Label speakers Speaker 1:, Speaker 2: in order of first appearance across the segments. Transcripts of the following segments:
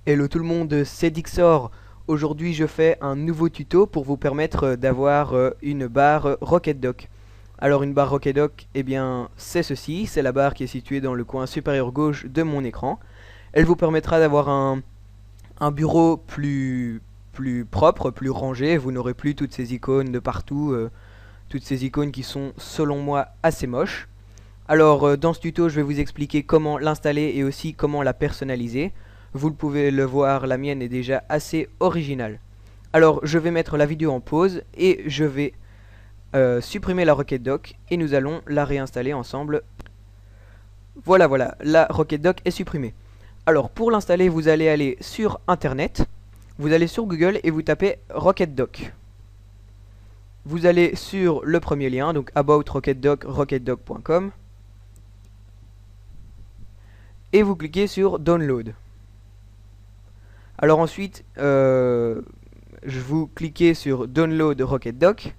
Speaker 1: Hello tout le monde, c'est Dixor. Aujourd'hui je fais un nouveau tuto pour vous permettre d'avoir une barre Rocket Dock. Alors une barre Rocket Dock, eh bien c'est ceci, c'est la barre qui est située dans le coin supérieur gauche de mon écran. Elle vous permettra d'avoir un bureau plus propre, plus rangé. Vous n'aurez plus toutes ces icônes de partout, toutes ces icônes qui sont selon moi assez moches. Alors dans ce tuto je vais vous expliquer comment l'installer et aussi comment la personnaliser. Vous pouvez le voir, la mienne est déjà assez originale. Alors je vais mettre la vidéo en pause et je vais supprimer la Rocket Dock et nous allons la réinstaller ensemble. Voilà, la Rocket Dock est supprimée. Alors pour l'installer vous allez aller sur internet, vous allez sur Google et vous tapez Rocket Dock. Vous allez sur le premier lien, donc About Rocket Dock, rocketdock.com, et vous cliquez sur Download. Alors ensuite, vous cliquez sur Download Rocket Dock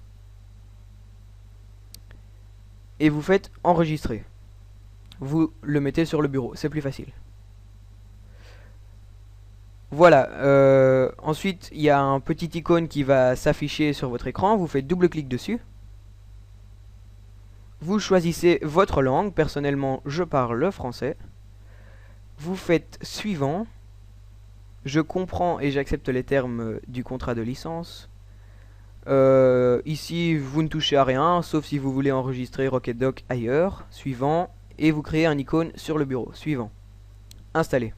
Speaker 1: et vous faites enregistrer. Vous le mettez sur le bureau, c'est plus facile. Voilà, ensuite il y a un petit icône qui va s'afficher sur votre écran, vous faites double clic dessus. Vous choisissez votre langue, personnellement je parle le français. Vous faites suivant. Je comprends et j'accepte les termes du contrat de licence. Ici, vous ne touchez à rien, sauf si vous voulez enregistrer Rocket Dock ailleurs. Suivant. Et vous créez un icône sur le bureau. Suivant. Installer.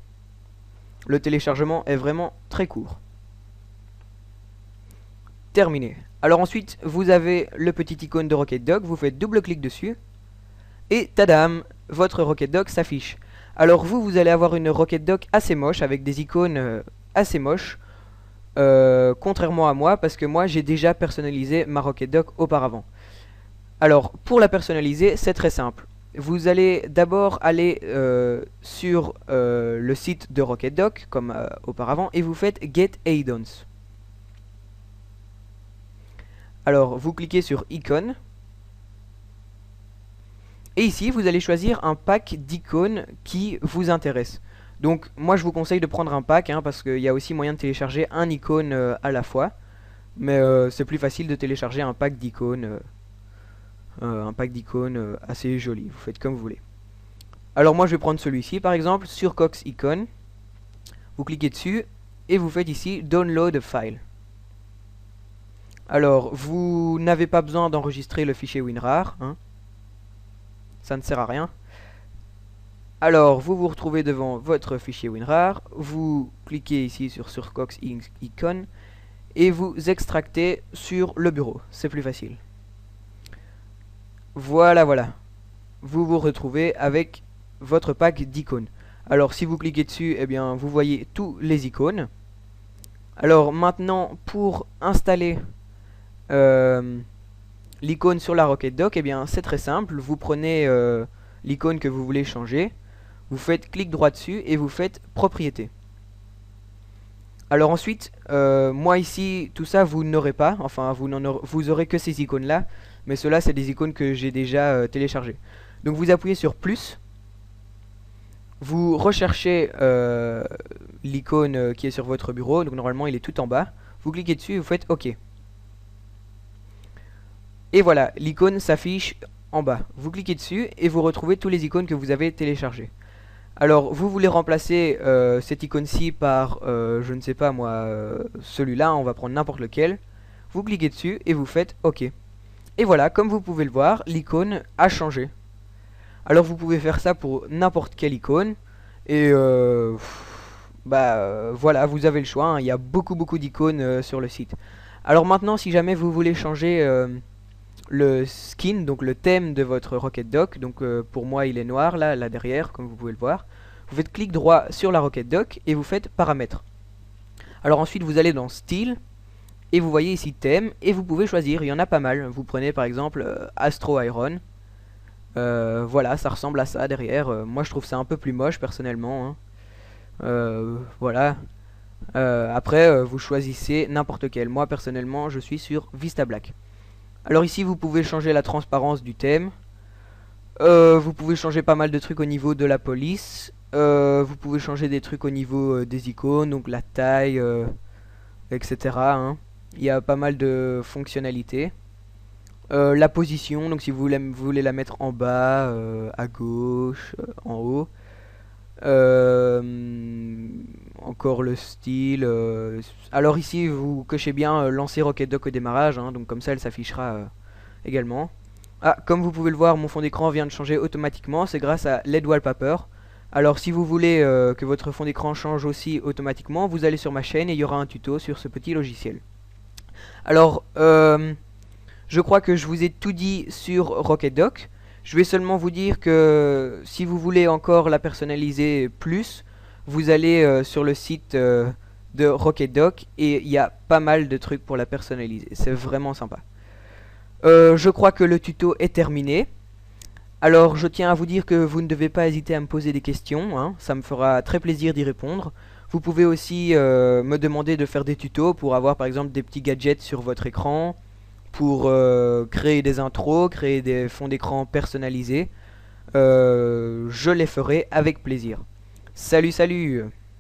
Speaker 1: Le téléchargement est vraiment très court. Terminé. Alors ensuite, vous avez le petit icône de Rocket Dock. Vous faites double clic dessus. Et tadam, votre Rocket Dock s'affiche. Alors vous allez avoir une Rocket Dock assez moche, avec des icônes assez moches, contrairement à moi, parce que moi j'ai déjà personnalisé ma Rocket Dock auparavant. Alors pour la personnaliser, c'est très simple. Vous allez d'abord aller sur le site de Rocket Dock, comme auparavant, et vous faites Get Add-ons. Alors vous cliquez sur Icônes. Et ici, vous allez choisir un pack d'icônes qui vous intéresse. Donc, moi, je vous conseille de prendre un pack, parce qu'il y a aussi moyen de télécharger un icône à la fois. Mais c'est plus facile de télécharger un pack d'icônes assez joli. Vous faites comme vous voulez. Alors, moi, je vais prendre celui-ci, par exemple, sur Cox Icon. Vous cliquez dessus et vous faites ici Download a File. Alors, vous n'avez pas besoin d'enregistrer le fichier WinRAR, ça ne sert à rien. Alors, vous vous retrouvez devant votre fichier WinRAR, vous cliquez ici sur Cox Icon et vous extractez sur le bureau, c'est plus facile. Voilà. Vous vous retrouvez avec votre pack d'icônes. Alors, si vous cliquez dessus, eh bien, vous voyez tous les icônes. Alors, maintenant, pour installer l'icône sur la Rocket Dock, eh bien c'est très simple. Vous prenez l'icône que vous voulez changer, vous faites clic droit dessus et vous faites propriétés. Alors ensuite, moi ici, tout ça vous n'aurez pas, enfin vous aurez que ces icônes là, mais ceux-là c'est des icônes que j'ai déjà téléchargées. Donc vous appuyez sur plus, vous recherchez l'icône qui est sur votre bureau, donc normalement il est tout en bas, vous cliquez dessus et vous faites OK. Et voilà, l'icône s'affiche en bas. Vous cliquez dessus et vous retrouvez tous les icônes que vous avez téléchargés. Alors, vous voulez remplacer cette icône-ci par, je ne sais pas moi, celui-là, on va prendre n'importe lequel. Vous cliquez dessus et vous faites OK. Et voilà, comme vous pouvez le voir, l'icône a changé. Alors, vous pouvez faire ça pour n'importe quelle icône. Et voilà, vous avez le choix, il y a beaucoup d'icônes sur le site. Alors maintenant, si jamais vous voulez changer le skin, donc le thème de votre Rocket Dock, donc pour moi il est noir là derrière comme vous pouvez le voir, vous faites clic droit sur la Rocket Dock et vous faites paramètres. Alors ensuite vous allez dans style et vous voyez ici thème et vous pouvez choisir, il y en a pas mal. Vous prenez par exemple Astro Iron, voilà, ça ressemble à ça derrière. Moi je trouve ça un peu plus moche personnellement, voilà. Après vous choisissez n'importe quel. Moi personnellement je suis sur Vista Black. Alors ici vous pouvez changer la transparence du thème. Vous pouvez changer pas mal de trucs au niveau de la police. Vous pouvez changer des trucs au niveau des icônes, donc la taille, etc. hein. Il y a pas mal de fonctionnalités. La position, donc si vous voulez la mettre en bas, à gauche, en haut. Encore le style. Alors ici, vous cochez bien lancer Rocket Dock au démarrage, hein, donc comme ça elle s'affichera également. Ah, comme vous pouvez le voir, mon fond d'écran vient de changer automatiquement, c'est grâce à LED Wallpaper. Alors si vous voulez que votre fond d'écran change aussi automatiquement, vous allez sur ma chaîne et il y aura un tuto sur ce petit logiciel. Alors, je crois que je vous ai tout dit sur Rocket Dock. Je vais seulement vous dire que si vous voulez encore la personnaliser plus, vous allez sur le site de Rocket Dock et il y a pas mal de trucs pour la personnaliser. C'est vraiment sympa. Je crois que le tuto est terminé. Alors je tiens à vous dire que vous ne devez pas hésiter à me poser des questions, hein, ça me fera très plaisir d'y répondre. Vous pouvez aussi me demander de faire des tutos pour avoir par exemple des petits gadgets sur votre écran, pour créer des intros, créer des fonds d'écran personnalisés. Je les ferai avec plaisir. Salut, salut!